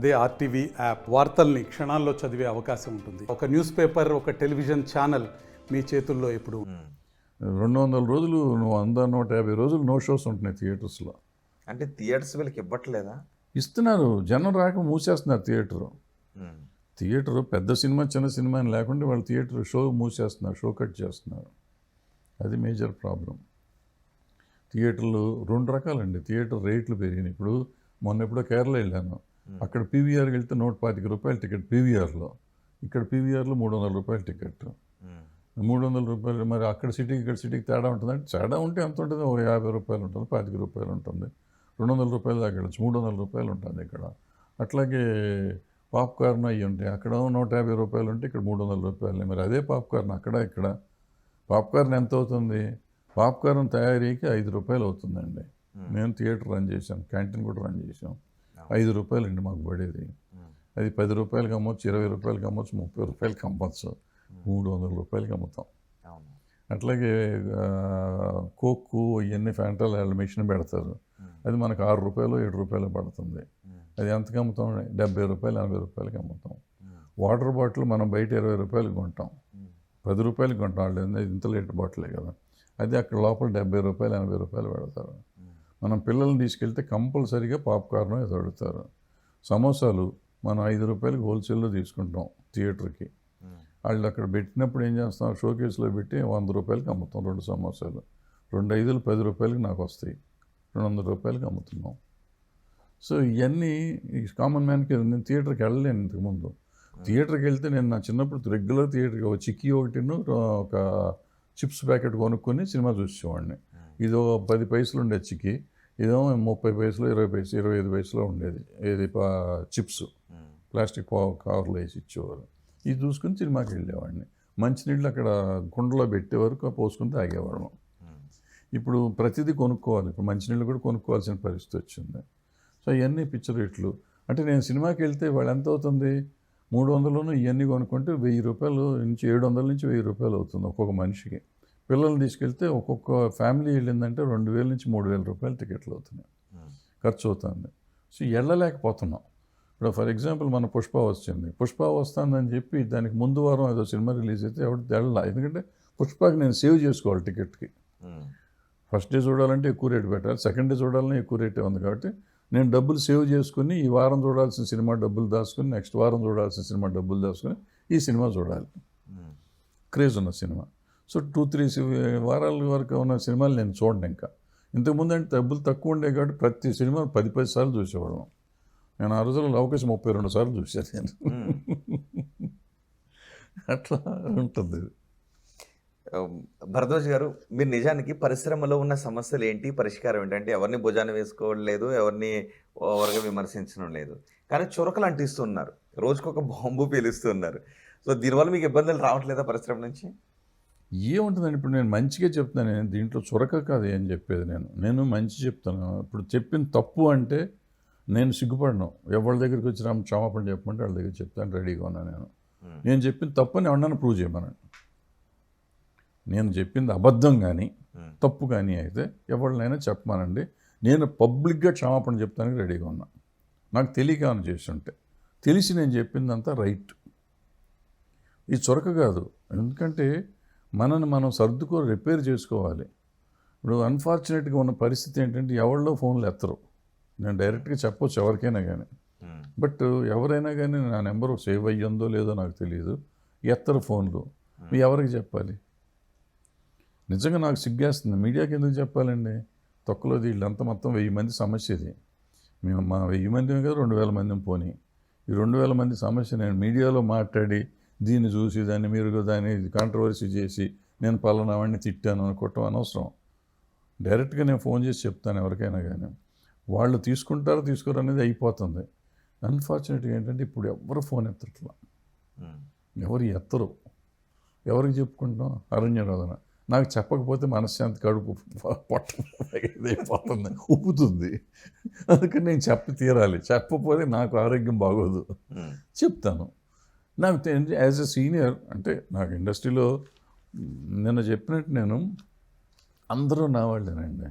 అదే RTV app వార్తల్ని క్షణాల్లో చదివే అవకాశం ఉంటుంది. ఒక న్యూస్ పేపర్, ఒక టెలివిజన్ ఛానల్ మీ చేతుల్లో ఎప్పుడు 200 రోజులు 100-150 రోజులు నో షోస్ ఉంటున్నాయి థియేటర్స్లో. అంటే థియేటర్స్ వీళ్ళకి ఇవ్వట్లేదా? ఇస్తున్నారు, జనం రాక మూసేస్తున్నారు థియేటరు పెద్ద సినిమా చిన్న సినిమా అని లేకుండా వాళ్ళు థియేటర్ షో మూసేస్తున్నారు, షో కట్ చేస్తున్నారు. అది మేజర్ ప్రాబ్లం. థియేటర్లు 2 రకాలండి. థియేటర్ రేట్లు పెరిగినాయి. ఇప్పుడు మొన్న ఎప్పుడో కేరళ వెళ్ళాను, అక్కడ పీవీఆర్కి వెళ్తే 125 రూపాయలు టికెట్ పీవీఆర్లో, ఇక్కడ పీవీఆర్లో 300 రూపాయలు టికెట్. 300 రూపాయలు. మరి అక్కడ సిటీకి ఇక్కడ సిటీకి తేడా ఉంటుందంటే తేడా ఉంటే ఎంత ఉంటుంది? ఒక 50 రూపాయలు ఉంటుంది, 25 రూపాయలు ఉంటుంది, 200 రూపాయలు దాకా వెళ్ళచ్చు, 300 రూపాయలు ఉంటుంది ఇక్కడ. అట్లాగే పాప్కార్న్ అయ్యి ఉంటాయి, అక్కడ 150 రూపాయలు ఉంటే ఇక్కడ 300 రూపాయలు. మరి అదే పాప్కార్న్ అక్కడ ఇక్కడ పాప్కార్న్ ఎంత అవుతుంది? పాప్కార్న్ తయారీకి 5 రూపాయలు అవుతుందండి. నేను థియేటర్ రన్ చేశాను, క్యాంటీన్ కూడా రన్ చేసాం. 5 రూపాయలు అండి మాకు పడేది. అది 10 రూపాయలకి అమ్మొచ్చు, 20 రూపాయలకి అమ్మొచ్చు, 30 రూపాయలకి అమ్మొచ్చు, 300 రూపాయలకి అమ్ముతాం. అట్లాగే కోక్కు ఇవన్నీ ఫ్యాంటాలు వాళ్ళు మిషన్ పెడతారు, అది మనకు 6 రూపాయలు 7 రూపాయలు పడుతుంది. అది ఎంతకు అమ్ముతాం? 70 రూపాయలు 80 రూపాయలకి అమ్ముతాం. వాటర్ బాటిల్ మనం బయట 20 రూపాయలకి కొంటాం, 10 రూపాయలకి కొంటాం. వాళ్ళు ఇంత లీటర్ బాటిలే కదా, అది అక్కడ లోపల 70 రూపాయలు 80 రూపాయలు పెడతారు. మనం పిల్లల్ని తీసుకెళ్తే కంపల్సరీగా పాప్కార్న్ ఏదో అడుగుతారు. సమోసాలు మనం 5 రూపాయలకి హోల్సేల్లో తీసుకుంటాం థియేటర్కి. వాళ్ళు అక్కడ పెట్టినప్పుడు ఏం చేస్తాం, షోకేస్లో పెట్టి 100 రూపాయలకి అమ్ముతాం 2 సమోసాలు. 2 5లు 10 రూపాయలకి నాకు వస్తాయి, 200 రూపాయలకి అమ్ముతున్నాం. సో ఇవన్నీ కామన్ మ్యాన్కి. నేను థియేటర్కి వెళ్ళలేను ఇంతకుముందు. థియేటర్కి వెళ్తే నేను నా చిన్నప్పుడు రెగ్యులర్ థియేటర్కి ఒక చిక్కీ ఒకటిను ఒక చిప్స్ ప్యాకెట్ కొనుక్కొని సినిమా చూసేవాడిని. ఇదో 10 పైసలు ఉండేది చిక్కీ, ఇదేమో 30 పైసలు 20 పైసలు 25 పైసలు ఉండేది. ఏది చిప్స్ ప్లాస్టిక్ కవర్లో వేసి ఇచ్చేవారు. ఇది చూసుకుని సినిమాకి వెళ్ళేవాడిని. మంచినీళ్ళు అక్కడ కుండలో పెట్టే వరకు పోసుకుని తాగేవాళ్ళం. ఇప్పుడు ప్రతిదీ కొనుక్కోవాలి, ఇప్పుడు మంచినీళ్ళు కూడా కొనుక్కోవాల్సిన పరిస్థితి వచ్చింది. సో ఇవన్నీ పిక్చర్ రేట్లు. అంటే నేను సినిమాకి వెళ్తే వాళ్ళు ఎంత అవుతుంది, 300లోనూ ఇవన్నీ కొనుక్కుంటే 1000 రూపాయలు నుంచి 700 నుంచి 1000 రూపాయలు అవుతుంది ఒక్కొక్క మనిషికి. పిల్లల్ని తీసుకెళ్తే ఒక్కొక్క ఫ్యామిలీ వెళ్ళిందంటే 2000 నుంచి 3000 రూపాయలు టికెట్లు అవుతున్నాయి, ఖర్చు అవుతుంది. సో వెళ్ళలేకపోతున్నాం. ఇప్పుడు ఫర్ ఎగ్జాంపుల్ మన పుష్ప వచ్చింది, పుష్ప వస్తుందని చెప్పి దానికి ముందు వారం ఏదో సినిమా రిలీజ్ అయితే ఎవరు తెళ్ళ. ఎందుకంటే పుష్పకి నేను సేవ్ చేసుకోవాలి టికెట్కి. ఫస్ట్ డే చూడాలంటే ఎక్కువ రేటు పెట్టాలి, సెకండ్ డే చూడాలని ఎక్కువ రేటే ఉంది. కాబట్టి నేను డబ్బులు సేవ్ చేసుకుని ఈ వారం చూడాల్సిన సినిమా డబ్బులు దాచుకుని నెక్స్ట్ వారం చూడాల్సిన సినిమా డబ్బులు దాచుకుని ఈ సినిమా చూడాలి, క్రేజ్ ఉన్న సినిమా. సో 2-3 వారాల వరకు ఉన్న సినిమాలు నేను చూడండి. ఇంకా ఇంతకుముందు అంటే డబ్బులు తక్కువ ఉండే కాబట్టి ప్రతి సినిమా 10 సార్లు చూసేవాళ్ళం. నేను ఆ రోజుల్లో అవకాశం 32 సార్లు చూశాను నేను. అట్లా ఉంటుంది. భరద్వాజ్ గారు, మీరు నిజానికి పరిశ్రమలో ఉన్న సమస్యలు ఏంటి, పరిష్కారం ఏంటంటే ఎవరిని భుజాన్ని వేసుకోవడం లేదు, ఎవరిని ఓవర్గా విమర్శించడం లేదు, కానీ చురకలు అంటిస్తున్నారు, రోజుకొక బాంబు పేలుస్తున్నారు. సో దీనివల్ల మీకు ఇబ్బందులు రావట్లేదా పరిశ్రమ నుంచి? ఏముంటుందండి, ఇప్పుడు నేను మంచిగా చెప్తాను, నేను దీంట్లో చురక కాదు ఏం చెప్పేది. నేను మంచి చెప్తాను. ఇప్పుడు చెప్పిన తప్పు అంటే నేను సిగ్గుపడను. ఎవరి దగ్గరికి వచ్చి క్షమాపణ చెప్పమంటే వాళ్ళ దగ్గర చెప్తాను, రెడీగా ఉన్నాను. నేను చెప్పిన తప్పని ఎవరన్నా ప్రూవ్ చేయమనండి. నేను చెప్పింది అబద్ధం కానీ తప్పు కానీ అయితే ఎవరినైనా చెప్పమానండి, నేను పబ్లిక్గా క్షమాపణ చెప్తానికి రెడీగా ఉన్నా. నాకు తెలియక అని చేస్తుంటే, తెలిసి నేను చెప్పిందంతా రైట్. ఇది చురక కాదు. ఎందుకంటే మనల్ని మనం రిపేర్ చేసుకోవాలి. ఇప్పుడు అన్ఫార్చునేట్గా ఉన్న పరిస్థితి ఏంటంటే ఎవరిలో ఫోన్లు ఎత్తరు. నేను డైరెక్ట్గా చెప్పొచ్చు ఎవరికైనా కానీ, బట్ ఎవరైనా కానీ నా నెంబరు సేవ్ అయ్యిందో లేదో నాకు తెలియదు, ఎత్తరు ఫోన్లు. మీ ఎవరికి చెప్పాలి? నిజంగా నాకు సిగ్గేస్తుంది. మీడియాకి ఎందుకు చెప్పాలండి? తొక్కలోది వీళ్ళంతా మొత్తం 1000 మంది సమస్య ఇది. మేము మా 1000 మంది కదా 2000 మందిని పోనీ, ఈ 2000 మంది సమస్య నేను మీడియాలో మాట్లాడి దీన్ని చూసి దాన్ని కాంట్రవర్సీ చేసి నేను పలానా వాడిని తిట్టాను అనుకోవటం అనవసరం. డైరెక్ట్గా నేను ఫోన్ చేసి చెప్తాను ఎవరికైనా కానీ, వాళ్ళు తీసుకుంటారో తీసుకోరు అనేది అయిపోతుంది. అన్ఫార్చునేట్గా ఏంటంటే ఇప్పుడు ఎవరు ఫోన్ ఎత్తట్లా, ఎవరు ఎత్తరు. ఎవరికి చెప్పుకుంటాం? అరణ్యరోధన. నాకు చెప్పకపోతే మనశ్శాంతి, కడుపు పొట్టపోతుంది, ఉప్పుతుంది. అందుకని నేను చెప్పి తీరాలి, చెప్పకపోతే నాకు ఆరోగ్యం బాగోదు. చెప్తాను. నాకు యాజ్ ఎ సీనియర్ అంటే నాకు ఇండస్ట్రీలో నిన్న చెప్పినట్టు నేను అందరూ నా వాళ్ళేనండి.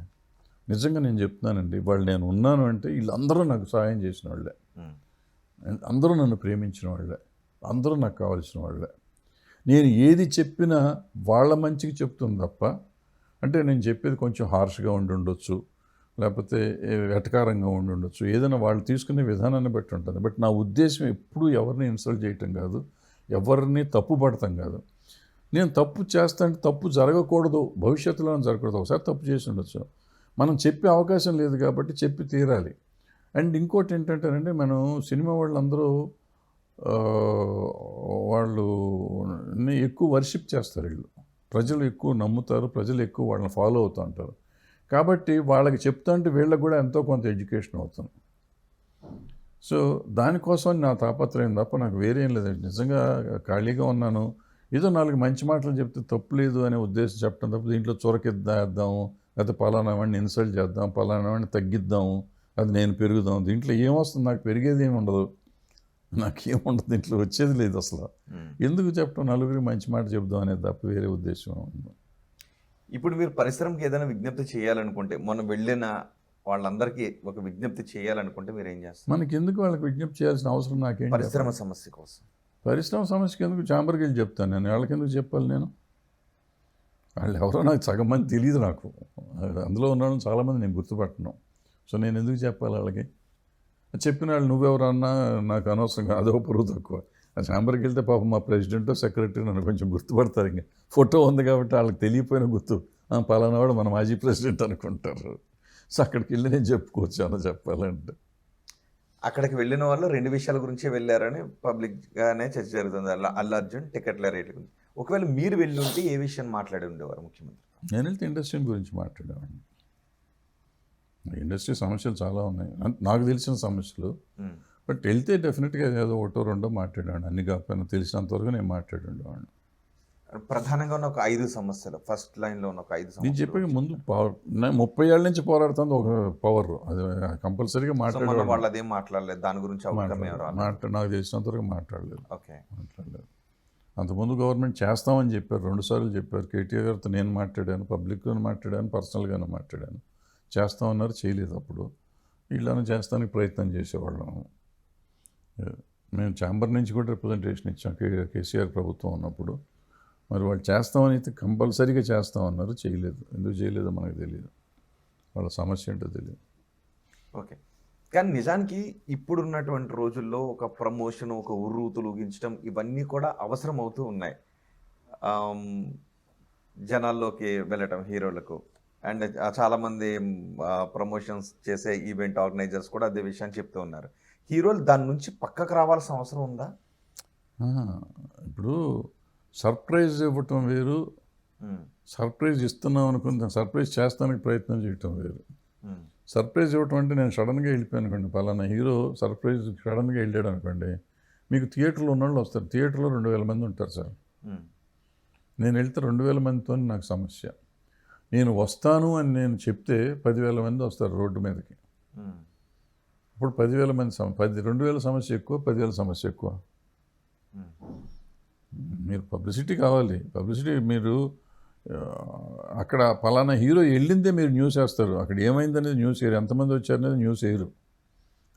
నిజంగా నేను చెప్తున్నానండి, వాళ్ళు నేను ఉన్నాను అంటే వీళ్ళందరూ నాకు సహాయం చేసిన వాళ్ళే. అందరూ నన్ను ప్రేమించిన వాళ్ళే, అందరూ నాకు కావాల్సిన వాళ్ళే. నేను ఏది చెప్పినా వాళ్ళ మంచికి చెప్తుంది తప్ప, అంటే నేను చెప్పేది కొంచెం హార్ష్గా ఉండొచ్చు, లేకపోతే వెటకారంగా ఉండొచ్చు, ఏదైనా వాళ్ళు తీసుకునే విధానాన్ని బట్టి ఉంటుంది. బట్ నా ఉద్దేశం ఎప్పుడూ ఎవరిని ఇన్సల్ట్ చేయటం కాదు, ఎవరిని తప్పు పడటం కాదు. నేను తప్పు చేస్తానంటే తప్పు జరగకూడదు, భవిష్యత్తులో జరగకూడదు. ఒకసారి తప్పు చేసి ఉండొచ్చు, మనం చెప్పే అవకాశం లేదు కాబట్టి చెప్పి తీరాలి. అండ్ ఇంకోటి ఏంటంటేనండి, మనం సినిమా వాళ్ళందరూ వాళ్ళు ఎక్కువ వర్షిప్ చేస్తారు, వీళ్ళు ప్రజలు ఎక్కువ నమ్ముతారు, ప్రజలు ఎక్కువ వాళ్ళని ఫాలో అవుతూ ఉంటారు. కాబట్టి వాళ్ళకి చెప్తా అంటే వీళ్ళకి కూడా ఎంతో కొంత ఎడ్యుకేషన్ అవుతుంది. సో దానికోసం నా తాపత్రయం తప్ప నాకు వేరే ఏం లేదు. నిజంగా ఖాళీగా ఉన్నాను, ఏదో 4 మంచి మాటలు చెప్తే తప్పు లేదు అనే ఉద్దేశం చెప్పడం తప్ప దీంట్లో చొరకెద్దాము, లేకపోతే పలానా వాడిని ఇన్సల్ట్ చేద్దాం, పలానా వాడిని తగ్గిద్దాము, అది నేను పెరుగుదాం, దీంట్లో ఏమొస్తుంది? నాకు పెరిగేది ఏమి ఉండదు, నాకేముండదు, దీంట్లో వచ్చేది లేదు అసలు. ఎందుకు చెప్పడం? నలుగురికి మంచి మాట చెప్దాం అనేది తప్ప వేరే ఉద్దేశం ఉంది. ఇప్పుడు మీరు పరిశ్రమకి ఏదైనా విజ్ఞప్తి చేయాలనుకుంటే, మొన్న వెళ్ళిన వాళ్ళందరికీ ఒక విజ్ఞప్తి చేయాలనుకుంటే మీరు ఏం చేస్తారు? మనకి ఎందుకు వాళ్ళకి విజ్ఞప్తి చేయాల్సిన అవసరం నాకేం? పరిశ్రమ సమస్య కోసం. పరిశ్రమ సమస్యకి ఎందుకు ఛాంబర్కి వెళ్ళి చెప్తాను నేను, వాళ్ళకి ఎందుకు చెప్పాలి నేను? వాళ్ళు ఎవరో నాకు సగం మంది తెలియదు, నాకు అందులో ఉన్న వాళ్ళని చాలామంది నేను గుర్తుపట్టను. సో నేను ఎందుకు చెప్పాలి వాళ్ళకి? చెప్పిన వాళ్ళు నువ్వెవరన్నా నాకు అనవసరంగా, అదో పరువు తక్కువ. ఆ ఛాంబర్కి వెళ్తే పాపం మా ప్రెసిడెంటో సెక్రటరీ నన్ను కొంచెం గుర్తుపడతారు, ఇంకా ఫోటో ఉంది కాబట్టి వాళ్ళకి తెలియపోయిన గుర్తు, పలానా వాడు మన మాజీ ప్రెసిడెంట్ అనుకుంటారు. సో అక్కడికి వెళ్ళి నేను చెప్పుకోవచ్చు అన్న చెప్పాలంటే. అక్కడికి వెళ్ళిన వాళ్ళు 2 విషయాల గురించే వెళ్ళారని పబ్లిక్గానే చర్చ జరుగుతుంది, అల్లు అర్జున్ టికెట్ల రేట్ల గురించి. ఒకవేళ మీరు వెళ్ళి ఉంటే ఏ విషయం మాట్లాడి ఉండేవారు ముఖ్యమంత్రి? నేను వెళ్తే ఇండస్ట్రీ గురించి మాట్లాడేవాడిని. ఇండస్ట్రీ సమస్యలు చాలా ఉన్నాయి, నాకు తెలిసిన సమస్యలు. బట్ వెళ్తే డెఫినెట్గా ఏదో ఒకటో రెండో మాట్లాడేవాడిని, అన్ని కాకపోయినా తెలిసినంతవరకు నేను మాట్లాడి ఉండేవాడిని. ప్రధానంగా ఉన్న ఒక 5 సమస్యలు, ఫస్ట్ లైన్లో ఉన్న ఒక 5 నేను సమస్యలు. చెప్పే ముందు 30 ఏళ్ళ నుంచి పోరాడుతుంది ఒక పవర్, అది కంపల్సరీగా మాట్లాడేవాడు. వాళ్ళు అదేం మాట్లాడలేదు దాని గురించి? నాకు తెలిసినంతవరకు మాట్లాడలేదు. ఓకే, మాట్లాడలేదు. అంతకుముందు గవర్నమెంట్ చేస్తామని చెప్పారు, 2 సార్లు చెప్పారు. కేటీఆర్ గారితో నేను మాట్లాడాను, పబ్లిక్గాను మాట్లాడాను, పర్సనల్గాను మాట్లాడాను. చేస్తామన్నారు, చేయలేదు. అప్పుడు వీళ్ళను చేస్తానికి ప్రయత్నం చేసేవాళ్ళం. మేము ఛాంబర్ నుంచి కూడా రిప్రజెంటేషన్ ఇచ్చాం కేసీఆర్ ప్రభుత్వం ఉన్నప్పుడు. మరి వాళ్ళు చేస్తామని అయితే కంపల్సరీగా చేస్తామన్నారు, చేయలేదు. ఎందుకు చేయలేదో మనకు తెలియదు, వాళ్ళ సమస్య ఏంటో తెలియదు. ఓకే, కానీ నిజానికి ఇప్పుడున్నటువంటి రోజుల్లో ఒక ప్రమోషన్, ఒక ఉర్రూతులు ఊగించడం, ఇవన్నీ కూడా అవసరం అవుతూ ఉన్నాయి జనాల్లోకి వెళ్ళటం హీరోలకు. అండ్ చాలామంది ప్రమోషన్స్ చేసే ఈవెంట్ ఆర్గనైజర్స్ కూడా అదే విషయాన్ని చెప్తూ ఉన్నారు. హీరోలు దాని నుంచి పక్కకు రావాల్సిన అవసరం ఉందా? ఇప్పుడు సర్ప్రైజ్ ఇవ్వటం వేరు, సర్ప్రైజ్ ఇస్తున్నాం అనుకుంటాం, సర్ప్రైజ్ చేస్తానికి ప్రయత్నం చేయటం వేరు. సర్ప్రైజ్ ఇవ్వటం అంటే నేను సడన్గా వెళ్ళిపోయాను అనుకోండి, పలానా హీరో సర్ప్రైజ్ సడన్గా వెళ్ళాడు అనుకోండి, మీకు థియేటర్లో ఉన్న వాళ్ళు వస్తారు. థియేటర్లో 2000 మంది ఉంటారు సార్. నేను వెళ్తే 2000 మందితో నాకు సమస్య. నేను వస్తాను అని నేను చెప్తే 10,000 మంది వస్తారు రోడ్డు మీదకి. ఇప్పుడు 10,000 మంది 2,000 సమస్య ఎక్కువ, 10,000 సమస్య ఎక్కువ. మీరు పబ్లిసిటీ కావాలి, పబ్లిసిటీ. మీరు అక్కడ పలానా హీరో వెళ్ళిందే మీరు న్యూస్ వేస్తారు, అక్కడ ఏమైందనేది న్యూస్ వేయరు, ఎంతమంది వచ్చారనేది న్యూస్ వేయరు.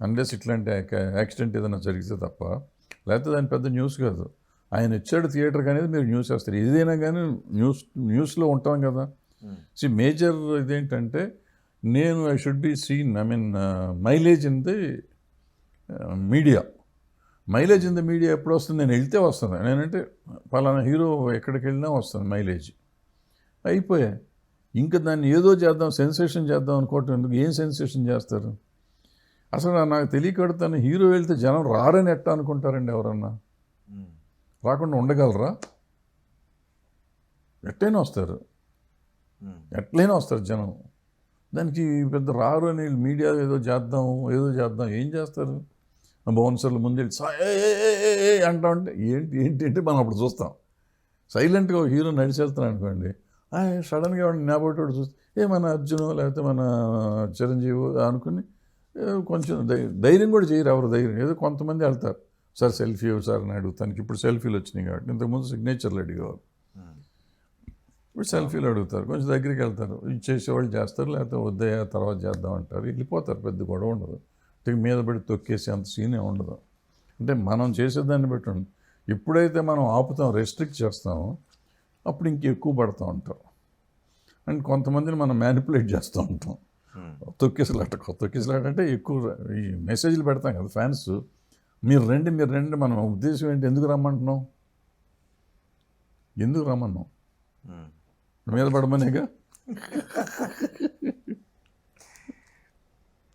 అన్లెస్ ఇట్లాంటి యాక్సిడెంట్ ఏదైనా జరిగితే తప్ప, లేకపోతే దాని పెద్ద న్యూస్ కాదు. ఆయన వచ్చాడు థియేటర్కి అనేది మీరు న్యూస్ వేస్తారు. ఏదైనా కానీ న్యూస్లో ఉంటాం కదా. మేజర్ ఇదేంటంటే, నేను I should be seen, mileage in the media. Mileage in the media ఎప్పుడు వస్తుంది? నేను వెళ్తే వస్తుంది. నేనంటే పలానా హీరో ఎక్కడికి వెళ్ళినా వస్తుంది మైలేజ్. అయిపోయా. ఇంకా దాన్ని ఏదో చేద్దాం, సెన్సేషన్ చేద్దాం అనుకోవటం ఎందుకు? ఏం సెన్సేషన్ చేస్తారు? అసలు నాకు తెలియకడుతాను, హీరో వెళ్తే జనం రారని ఎట్టా అనుకుంటారండి ఎవరన్నా? రాకుండా ఉండగలరా? ఎట్లయినా వస్తారు, ఎట్లయినా వస్తారు జనం. దానికి పెద్ద రారు అని మీడియా ఏదో చేద్దాం ఏం చేస్తారు? బౌన్సర్లు ముందు అంటా ఉంటే ఏంటి మనం అప్పుడు చూస్తాం. సైలెంట్గా ఒక హీరో నడిచి వెళ్తున్నాను అనుకోండి, సడన్గా నాబోటోడు చూస్తే మన అర్జును లేకపోతే మన చిరంజీవి అనుకుని కొంచెం ధైర్యం కూడా చేయరు. ఎవరు ధైర్యం? ఏదో కొంతమంది వెళ్తారు, సార్ సెల్ఫీ సార్ అని అడుగుతానికి. ఇప్పుడు సెల్ఫీలు వచ్చినాయి కాబట్టి, ఇంతకుముందు సిగ్నేచర్లు అడిగేవారు, ఇప్పుడు సెల్ఫీలు అడుగుతారు. కొంచెం దగ్గరికి వెళ్తారు, చేసేవాళ్ళు చేస్తారు, లేకపోతే వద్దయ్యా తర్వాత చేద్దాం అంటారు, వెళ్ళిపోతారు. పెద్ద గొడవ ఉండదు, మీద పడి తొక్కేసి అంత సీనే ఉండదు. అంటే మనం చేసేదాన్ని బట్టి ఉంటుంది. ఎప్పుడైతే మనం ఆపుతాం, రెస్ట్రిక్ట్ చేస్తామో అప్పుడు ఇంకెక్కువ పడుతూ ఉంటాం. అండ్ కొంతమందిని మనం మ్యానిపులేట్ చేస్తూ ఉంటాం. తొక్కిసలాట అంటే ఎక్కువ ఈ మెసేజ్లు పెడతాం కదా ఫ్యాన్స్, మీరు రండి మన ఉద్దేశం ఏంటి, ఎందుకు రమ్మంటున్నాం, ఎందుకు రమ్మన్నాం, మీద పడమనేగా.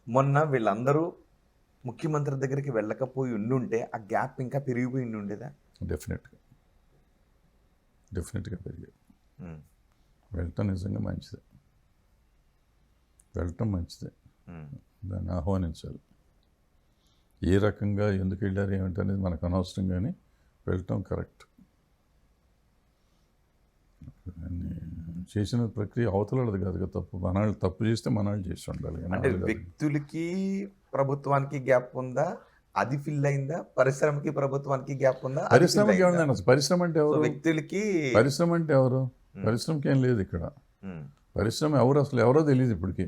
మొన్న వీళ్ళందరూ ముఖ్యమంత్రి దగ్గరికి వెళ్ళకపోయి ఉండుంటే ఆ గ్యాప్ ఇంకా పెరిగిపోయి ఉండేదా? డెఫినెట్గా పెరిగేది. వెళ్ళటం నిజంగా మంచిదే, వెళ్ళటం మంచిదే, దాన్ని ఆహ్వానించాలి. ఏ రకంగా ఎందుకు వెళ్ళారు ఏమిటి అనేది మనకు అనవసరం, కానీ వెళ్ళటం కరెక్ట్. చేసిన ప్రక్రియ అవతలది కాదు కదా తప్పు, మనాళ్ళు తప్పు చేస్తే మనాళ్ళు చేసి ఉండాలి. అంటే వ్యక్తులకి ప్రభుత్వానికి గ్యాప్ ఉందా, అది ఫిల్ అయిందా? పరిశ్రమకి ప్రభుత్వానికి గ్యాప్ ఉందా? పరిశ్రమకి ఏమైందండి అసలు? పరిశ్రమ అంటే ఎవరు? వ్యక్తులకి పరిశ్రమ అంటే ఎవరు? పరిశ్రమకి ఏం లేదు ఇక్కడ. పరిశ్రమ ఎవరు అసలు ఎవరో తెలియదు ఇప్పటికీ.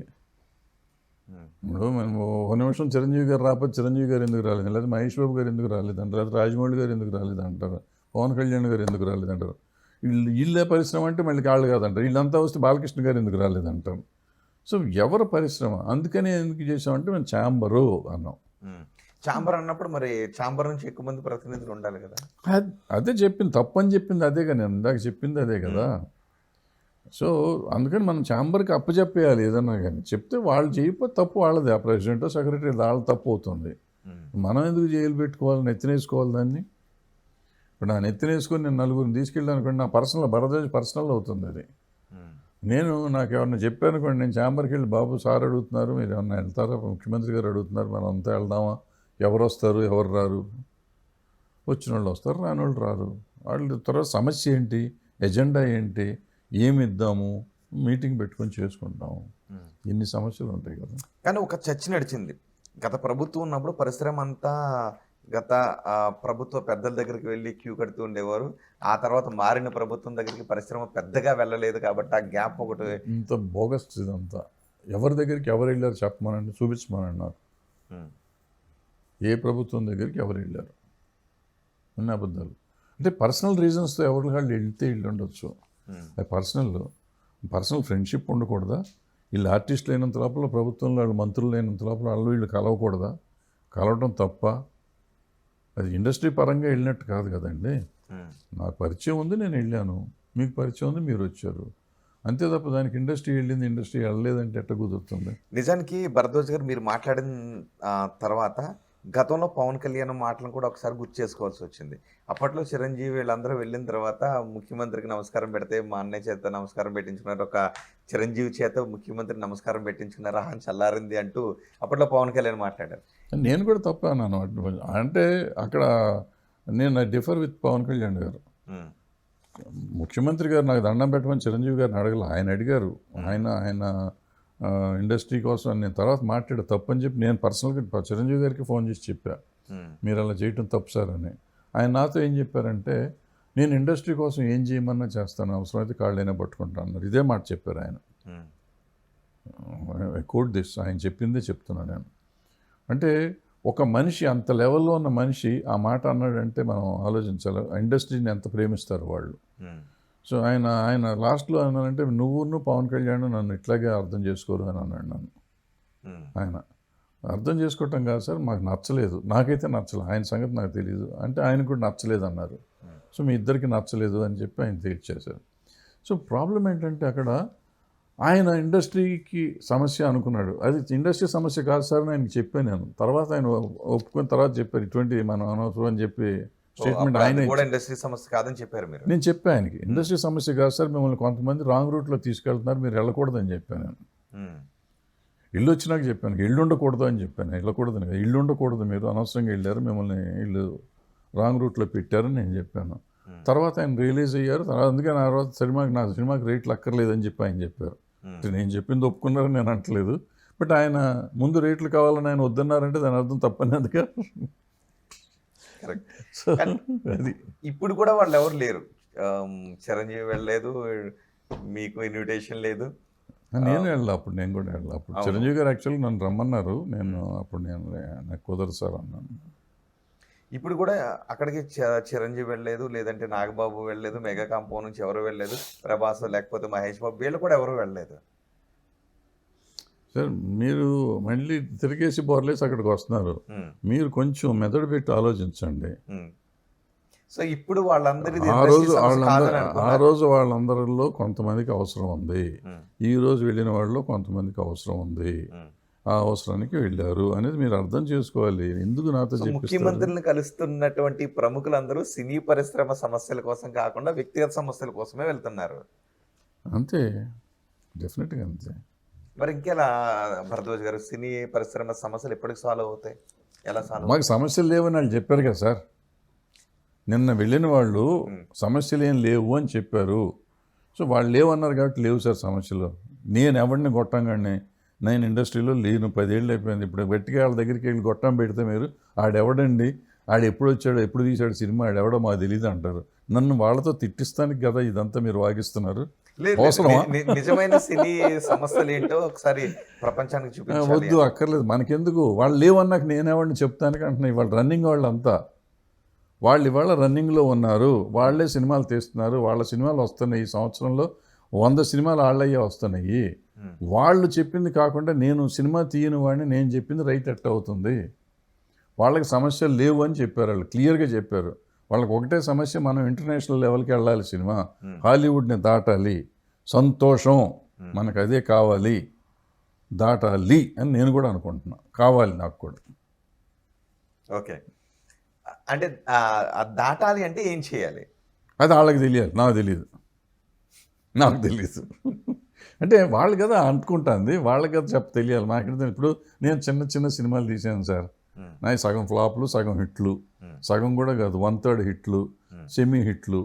ఇప్పుడు మనం ఒక నిమిషం చిరంజీవి గారు రాకపోతే చిరంజీవి గారు ఎందుకు రాలేదు, లేదా మహేష్ బాబు గారు ఎందుకు రాలేదంటారు, లేదా రాజమౌళి గారు ఎందుకు రాలేదంటారు, పవన్ కళ్యాణ్ గారు ఎందుకు రాలేదంటారు. వీళ్ళే పరిశ్రమ అంటే మళ్ళీ కాళ్ళు కాదంటారు. వీళ్ళంతా వస్తే బాలకృష్ణ గారు ఎందుకు రాలేదంటారు. సో ఎవరు పరిశ్రమ? అందుకనే ఎందుకు చేసామంటే మేము ఛాంబరు అన్నాం. ఛాంబర్ అన్నప్పుడు మరి ఛాంబర్ నుంచి ఎక్కువ మంది ప్రతినిధులు ఉండాలి కదా. అదే చెప్పింది, తప్పని చెప్పింది అదే కదా, నేను ఇందాక చెప్పింది అదే కదా. సో అందుకని మనం ఛాంబర్కి అప్పచెప్పేయాలి ఏదన్నా కానీ. చెప్తే వాళ్ళు చేయకపోతే తప్పు వాళ్ళది, ఆ ప్రెసిడెంట్ సెక్రటరీ వాళ్ళ తప్పు అవుతుంది. మనం ఎందుకు జైలు పెట్టుకోవాలి, నెత్తినేసుకోవాలి దాన్ని. ఇప్పుడు నా నెత్తినేసుకొని నేను నలుగురిని తీసుకెళ్ళాను అనుకోండి, నా పర్సనల్ అవుతుంది అది. నాకు ఎవరన్నా చెప్పానుకోండి, నేను ఛాంబర్కి వెళ్ళి బాబు సార్ అడుగుతున్నారు, మీరు ఏమన్నా వెళ్తారా, ముఖ్యమంత్రి గారు అడుగుతున్నారు, మనం అంతా వెళ్దామా, ఎవరు వస్తారు ఎవరు రారు, వచ్చిన వాళ్ళు వస్తారు రాని వాళ్ళు రారు, వాళ్ళు తర్వాత సమస్య ఏంటి, ఎజెండా ఏంటి, ఏమి ఇద్దాము, మీటింగ్ పెట్టుకొని చేసుకుంటాము, ఇన్ని సమస్యలు ఉంటాయి కదా. కానీ ఒక చర్చ నడిచింది గత ప్రభుత్వం ఉన్నప్పుడు, పరిశ్రమ అంతా గత ప్రభుత్వ పెద్దల దగ్గరికి వెళ్ళి క్యూ కడుతూ ఉండేవారు. ఆ తర్వాత మారిన ప్రభుత్వం దగ్గరికి పరిశ్రమ పెద్దగా వెళ్ళలేదు కాబట్టి ఆ గ్యాప్ ఒకటి. ఇంత బోగస్ ఇదంతా. ఎవరి దగ్గరికి ఎవరు వెళ్ళారు చెప్పమనండి, చూపించమనండి నాకు. ఏ ప్రభుత్వం దగ్గరికి ఎవరు వెళ్ళారు? అన్ని అబద్ధాలు. అంటే పర్సనల్ రీజన్స్తో ఎవరి వాళ్ళు వెళ్తే వెళ్ళి ఉండొచ్చు, అది పర్సనల్ ఫ్రెండ్షిప్ ఉండకూడదా? వీళ్ళు ఆర్టిస్టులు అయినంత లోపల, ప్రభుత్వంలో వాళ్ళు మంత్రులు అయినంత లోపల వాళ్ళు వీళ్ళు కలవకూడదా? కలవటం తప్ప? అది ఇండస్ట్రీ పరంగా వెళ్ళినట్టు కాదు కదండి. నాకు పరిచయం ఉంది, నేను వెళ్ళాను, మీకు పరిచయం ఉంది, మీరు వచ్చారు, అంతే తప్ప దానికి ఇండస్ట్రీ వెళ్ళలేదంటే ఎట్ట కుదురుతుంది? నిజానికి భరద్వాజ్ గారు మీరు మాట్లాడిన తర్వాత గతంలో పవన్ కళ్యాణ్ మాటలను కూడా ఒకసారి గుర్తు చేసుకోవాల్సి వచ్చింది. అప్పట్లో చిరంజీవి వీళ్ళందరూ వెళ్ళిన తర్వాత ముఖ్యమంత్రికి నమస్కారం పెడితే మా అన్నయ్య చేత నమస్కారం పెట్టించుకున్నారు, ఒక చిరంజీవి చేత ముఖ్యమంత్రికి నమస్కారం పెట్టించుకున్నారు, ఆహం చల్లారింది అంటూ అప్పట్లో పవన్ కళ్యాణ్ మాట్లాడారు. నేను కూడా తప్ప అన్నాను. అంటే అక్కడ నేను డిఫర్ విత్ పవన్ కళ్యాణ్ గారు. ముఖ్యమంత్రి గారు నాకు దండం పెట్టమని చిరంజీవి గారిని అడగల, ఆయన అడిగారు. ఆయన ఇండస్ట్రీ కోసం నేను తర్వాత మాట్లాడా, తప్పని చెప్పి నేను పర్సనల్గా చిరంజీవి గారికి ఫోన్ చేసి చెప్పా, మీరు అలా చేయటం తప్పు సార్ అని. ఆయన నాతో ఏం చెప్పారంటే, నేను ఇండస్ట్రీ కోసం ఏం చేయమన్నా చేస్తాను, అవసరమైతే కాళ్ళైనా పట్టుకుంటాను అన్నారు. ఇదే మాట చెప్పారు ఆయన. కోట్ దిస్, ఆయన చెప్పిందే చెప్తున్నాను నేను. అంటే ఒక మనిషి, అంత లెవెల్లో ఉన్న మనిషి ఆ మాట అన్నాడంటే మనం ఆలోచించాలి, ఇండస్ట్రీని ఎంత ప్రేమిస్తారు వాళ్ళు. సో ఆయన లాస్ట్లో అన్నానంటే, నువ్వు పవన్ కళ్యాణ్ నన్ను ఇట్లాగే అర్థం చేసుకోరు అని అన్నాడు నన్ను. ఆయన అర్థం చేసుకోవటం కాదు సార్, మాకు నచ్చలేదు, నాకైతే నచ్చలేదు, ఆయన సంగతి నాకు తెలియదు అంటే ఆయనకు కూడా నచ్చలేదు అన్నారు. సో మీ ఇద్దరికి నచ్చలేదు అని చెప్పి ఆయన తేల్చేశారు. సో ప్రాబ్లం ఏంటంటే అక్కడ ఆయన ఇండస్ట్రీకి సమస్య అనుకున్నాడు, అది ఇండస్ట్రీ సమస్య కాదు సార్ అని ఆయనకి చెప్పాను నేను. తర్వాత ఆయన ఒప్పుకున్న తర్వాత చెప్పారు, ఇటువంటి మనం అనవసరం అని చెప్పి స్టేట్మెంట్ ఆయన. ఇండస్ట్రీ సమస్య కాదని చెప్పారు మీరు? నేను చెప్పాను ఆయనకి, ఇండస్ట్రీ సమస్య కాదు సార్, మిమ్మల్ని కొంతమంది రాంగ్ రూట్లో తీసుకెళ్తున్నారు, మీరు వెళ్ళకూడదని చెప్పాను నేను. ఇల్లు వచ్చినాక చెప్పాను, ఇల్లు ఉండకూడదు అని చెప్పాను, వెళ్ళకూడదని కదా, ఇల్లు ఉండకూడదు, మీరు అనవసరంగా వెళ్ళారు, మిమ్మల్ని ఇల్లు రాంగ్ రూట్లో పెట్టారని నేను చెప్పాను. తర్వాత ఆయన రియలైజ్ అయ్యారు. తర్వాత అందుకే నా తర్వాత నా సినిమాకి రేట్లు అక్కర్లేదని చెప్పి ఆయన చెప్పారు. నేను చెప్పింది ఒప్పుకున్నారని నేను అంటలేదు, బట్ ఆయన ముందు రేట్లు కావాలని ఆయన వద్దన్నారంటే దాని అర్థం తప్పనేదిగా. సో అది ఇప్పుడు కూడా వాళ్ళు ఎవరు లేరు, చిరంజీవి వెళ్ళలేదు, మీకు ఇన్విటేషన్ లేదు. నేను వెళ్ళా, అప్పుడు నేను కూడా వెళ్ళా. అప్పుడు చిరంజీవి గారు యాక్చువల్గా నన్ను రమ్మన్నారు, నేను అప్పుడు నాకు కుదరదు సార్ అన్నాను. ఇప్పుడు కూడా అక్కడికి చిరంజీవి వెళ్ళలేదు, లేదంటే నాగబాబు వెళ్ళలేదు, మెగా కాంపౌండ్ నుంచి ఎవరు వెళ్ళలేదు, ప్రభాస్ లేకపోతే మహేష్ బాబు వీళ్ళు కూడా ఎవరు వెళ్ళలేదు. సార్ మీరు మళ్ళీ తిరిగేసి బోర్లేసి అక్కడికి వస్తున్నారు. మీరు కొంచెం మెదడు పెట్టి ఆలోచించండి. సో ఇప్పుడు వాళ్ళందరిది ఆ రోజు వాళ్ళందరిలో కొంతమందికి అవసరం ఉంది, ఈ రోజు వెళ్ళిన వాళ్ళలో కొంతమందికి అవసరం ఉంది, ఆ అవసరానికి వెళ్ళారు అనేది మీరు అర్థం చేసుకోవాలి. ఎందుకు నాతో చెప్పిస్తారు? ముఖ్యమంత్రులను కలుస్తున్నటువంటి ప్రముఖులందరూ సినీ పరిశ్రమ సమస్యల కోసం కాకుండా వ్యక్తిగత సమస్యల కోసమే వెళ్తున్నారు. అంతే, డెఫినెట్గా అంతే. మరి ఇంకెలా భరద్వాజ్ గారు, సినీ పరిశ్రమ సమస్యలు ఎప్పటికి సాల్వ్ అవుతాయి? ఎలా సాల్వ్? మాకు సమస్యలు లేవని వాళ్ళు చెప్పారు కదా సార్. నిన్న వెళ్ళిన వాళ్ళు సమస్యలు ఏం లేవు అని చెప్పారు. సో వాళ్ళు లేవన్నారు కాబట్టి లేవు సార్ సమస్యలు. నేను ఎవరిని గొట్టంగానే, నేను ఇండస్ట్రీలో లేను, 10 ఏళ్ళు అయిపోయింది. ఇప్పుడు గట్టిగా వాళ్ళ దగ్గరికి వెళ్ళి గొట్టం పెడితే మీరు ఆడెవడండి, ఆడు ఎప్పుడు వచ్చాడు, ఎప్పుడు తీశాడు సినిమా, ఆడెవడో మాకు తెలియదు అంటారు. నన్ను వాళ్ళతో తిట్టిస్తానికి కదా ఇదంతా మీరు వాగిస్తున్నారు. నిజమైన సినీ సమస్యలు ఏంటో ఒకసారి ప్రపంచానికి చూపించాలి. వద్దు, అక్కర్లేదు, మనకెందుకు. వాళ్ళు లేవన్నాక నేనేవాడిని చెప్తానికి అంటున్నాయి. వాళ్ళు రన్నింగ్ వాళ్ళంతా, వాళ్ళు ఇవాళ రన్నింగ్లో ఉన్నారు, వాళ్ళే సినిమాలు తీస్తున్నారు, వాళ్ళ సినిమాలు వస్తున్నాయి. ఈ సంవత్సరంలో 100 సినిమాలు వాళ్ళయ్యే వస్తున్నాయి. వాళ్ళు చెప్పింది కాకుండా నేను సినిమా తీయని వాడిని, నేను చెప్పింది రైట్ ఎట్ అవుతుంది. వాళ్ళకి సమస్యలు లేవు అని చెప్పారు, వాళ్ళు క్లియర్గా చెప్పారు. వాళ్ళకి ఒకటే సమస్య, మనం ఇంటర్నేషనల్ లెవెల్కి వెళ్ళాలి, సినిమా హాలీవుడ్ని దాటాలి, సంతోషం, మనకు అదే కావాలి, దాటాలి అని నేను కూడా అనుకుంటున్నా. కావాలి నాకు కూడా. ఓకే, అంటే దాటాలి అంటే ఏం చేయాలి అది వాళ్ళకి తెలియాలి, నాకు తెలియదు. అంటే వాళ్ళు కదా అనుకుంటుంది, వాళ్ళకి కదా తెలియాలి. నాకు ఇప్పుడు నేను చిన్న చిన్న సినిమాలు తీసాను సార్. నాకు సగం ఫ్లాప్లు, సగం హిట్లు, సగం కూడా కాదు 1/3 హిట్లు, సెమీ హిట్లు,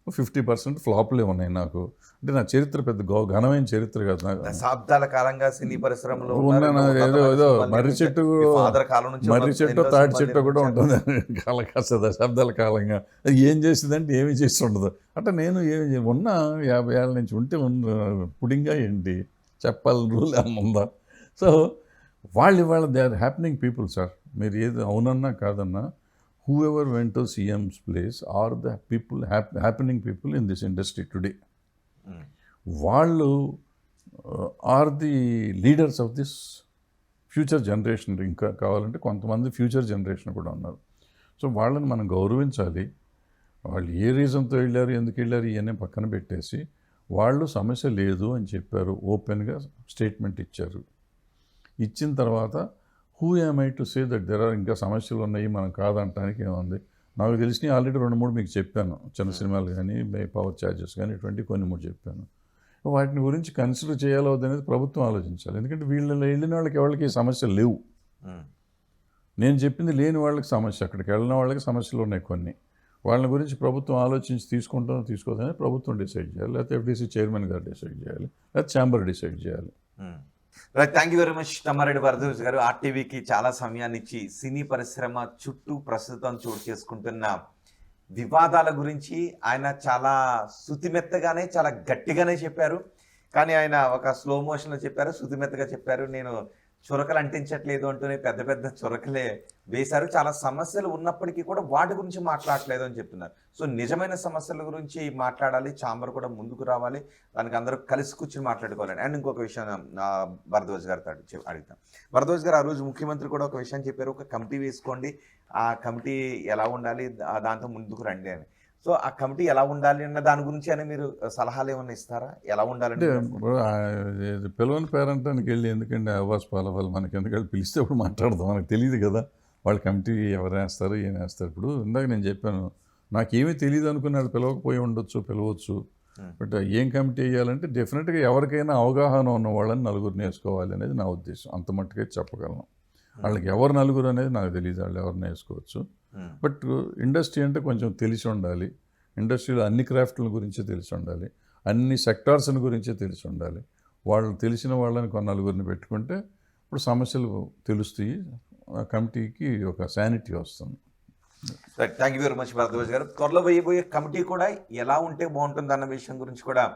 50% ఫ్లాప్లే ఉన్నాయి నాకు. అంటే నా చరిత్ర పెద్ద ఘనమైన చరిత్ర కాదు. నాకు దశాబ్దాల కాలంగా సినీ పరిశ్రమలో ఉన్న ఏదో మర్రి చెట్టు, తాటి చెట్టు కూడా ఉంటుంది కాస్త దశాబ్దాల కాలంగా. ఏం చేసిందంటే ఏమి చేసి ఉండదు. అంటే నేను ఏమి ఉన్న 50 ఏళ్ళ నుంచి ఉంటే పుడింగా ఏంటి చెప్పాలి, రూల్ ఏమన్నా. సో వాళ్ళు they are happening people sir. మీరు ఏది అవునన్నా కాదన్నా, whoever went to CM's place are the people, happening people in this industry today. వాళ్ళు are the leaders of this future generation. ఇంకా కావాలంటే కొంతమంది ఫ్యూచర్ జనరేషన్ కూడా ఉన్నారు. సో వాళ్ళని మనం గౌరవించాలి. వాళ్ళు ఏ రీజన్తో వెళ్ళారు, ఎందుకు వెళ్ళారు ఇవన్నీ పక్కన పెట్టేసి, వాళ్ళు సమస్య లేదు అని చెప్పారు, ఓపెన్గా స్టేట్మెంట్ ఇచ్చారు. ఇచ్చిన తర్వాత who am I to say that there are ఇంకా సమస్యలు ఉన్నాయి మనం కాదంటానికి ఏముంది. నాకు తెలిసినవి ఆల్రెడీ 2-3 మీకు చెప్పాను. చిన్న సినిమాలు కానీ, పవర్ ఛార్జెస్ కానీ, ఇటువంటి కొన్ని 3 చెప్పాను. వాటిని గురించి కన్సిడర్ చేయాలో అనేది ప్రభుత్వం ఆలోచించాలి. ఎందుకంటే వీళ్ళు వెళ్ళిన వాళ్ళకి ఎవరికి సమస్యలు లేవు. నేను చెప్పింది లేని వాళ్ళకి సమస్య, అక్కడికి వెళ్ళిన వాళ్ళకి సమస్యలు ఉన్నాయి కొన్ని. వాళ్ళని గురించి ప్రభుత్వం ఆలోచించి తీసుకుంటానో తీసుకోదని ప్రభుత్వం డిసైడ్ చేయాలి, లేకపోతే FDC చైర్మన్ గారు డిసైడ్ చేయాలి, లేకపోతే ఛాంబర్ డిసైడ్ చేయాలి. Thank you very much Tammareddy Bharadwaj గారు. ఆర్టీవీకి చాలా సమయాన్ని ఇచ్చి సినీ పరిశ్రమ చుట్టూ ప్రస్తుతం చోటు చేసుకుంటున్న వివాదాల గురించి ఆయన చాలా శుతిమెత్తగానే, చాలా గట్టిగానే చెప్పారు. కానీ ఆయన ఒక స్లో మోషన్లో చెప్పారు, శుతిమెత్తగా చెప్పారు. నేను చురకలు అంటించట్లేదు అంటూనే పెద్ద పెద్ద చురకలే వేశారు. చాలా సమస్యలు ఉన్నప్పటికీ కూడా వాటి గురించి మాట్లాడట్లేదు అని చెప్తున్నారు. సో నిజమైన సమస్యల గురించి మాట్లాడాలి, ఛాంబర్ కూడా ముందుకు రావాలి, దానికి అందరూ కలిసి కూర్చొని మాట్లాడుకోవాలి. అండ్ ఇంకొక విషయం భరద్వాజ్ గారితో అడుగుతాం. భరద్వాజ్ గారు, ఆ రోజు ముఖ్యమంత్రి కూడా ఒక విషయం చెప్పారు, ఒక కమిటీ వేసుకోండి, ఆ కమిటీ ఎలా ఉండాలి, దాంతో ముందుకు రండి అని. సో ఆ కమిటీ ఎలా ఉండాలి అన్న దాని గురించి అని మీరు సలహాలు ఏమైనా ఇస్తారా? ఎలా ఉండాలంటే పిలవని పేరంటానికి వెళ్ళి ఎందుకంటే అవ్వాస్ పాలవాళ్ళు మనకి ఎందుకంటే పిలిస్తే ఇప్పుడు మాట్లాడదాం, మనకు తెలియదు కదా వాళ్ళ కమిటీ ఎవరు వేస్తారు, ఏం వేస్తారు. ఇప్పుడు ఇందాక నేను చెప్పాను, నాకేమీ తెలియదు అనుకున్నాడు, పిలవకపోయి ఉండొచ్చు, పిలవచ్చు. బట్ ఏం కమిటీ వేయాలంటే డెఫినెట్గా ఎవరికైనా అవగాహన ఉన్న వాళ్ళని నలుగురిని వేసుకోవాలి అనేది నా ఉద్దేశం. అంత మట్టుకే చెప్పగలను. వాళ్ళకి ఎవరు నలుగురు అనేది నాకు తెలియదు, వాళ్ళు ఎవరిని వేసుకోవచ్చు. బట్ ఇండస్ట్రీ అంటే కొంచెం తెలిసి ఉండాలి, ఇండస్ట్రీలో అన్ని క్రాఫ్ట్ల గురించి తెలిసి ఉండాలి, అన్ని సెక్టార్స్ని గురించి తెలిసి ఉండాలి. వాళ్ళు తెలిసిన వాళ్ళని కొన్ని నలుగురిని పెట్టుకుంటే ఇప్పుడు సమస్యలు తెలుస్తాయి, ఆ కమిటీకి ఒక శానిటీ వస్తుంది. Thank you very much Bharadwaj గారు. త్వరలో వేయబోయే కమిటీ కూడా ఎలా ఉంటే బాగుంటుంది అన్న విషయం గురించి కూడా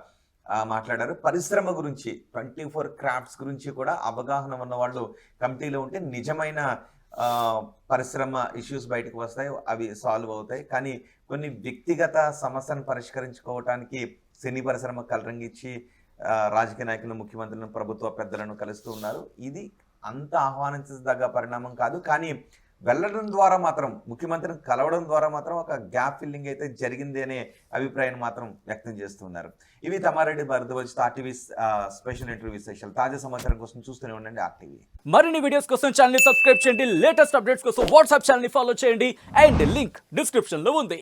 మాట్లాడారు. పరిశ్రమ గురించి, 24 క్రాఫ్ట్స్ గురించి కూడా అవగాహన ఉన్న వాళ్ళు కమిటీలో ఉంటే నిజమైన పరిశ్రమ ఇష్యూస్ బయటకు వస్తాయి, అవి సాల్వ్ అవుతాయి. కానీ కొన్ని వ్యక్తిగత సమస్యను పరిష్కరించుకోవటానికి సినీ పరిశ్రమ కలరంగిచ్చి రాజకీయ నాయకులను, ముఖ్యమంత్రులను, ప్రభుత్వ పెద్దలను కలుస్తూ ఉన్నారు. ఇది అంత ఆహ్వానించదగ్గ పరిణామం కాదు. కానీ వెళ్ళడం ద్వారా మాత్రం, ముఖ్యమంత్రిని కలవడం ద్వారా మాత్రం ఒక గ్యాప్ ఫిల్లింగ్ అయితే జరిగింది అనే అభిప్రాయాన్ని మాత్రం వ్యక్తం చేస్తున్నారు. ఇవి Tammareddy Bharadwaj TV special interview session. తాజా సమాచారం కోసం చూస్తూనే ఉండండి RTV. మరిన్ని వీడియోస్ కోసం ఛానల్ ని సబ్స్క్రైబ్ చేయండి. లేటెస్ట్ అప్డేట్స్ కోసం వాట్సాప్ ఛానల్ ని ఫాలో చేయండి. అండ్ లింక్ డిస్క్రిప్షన్ లో ఉంది.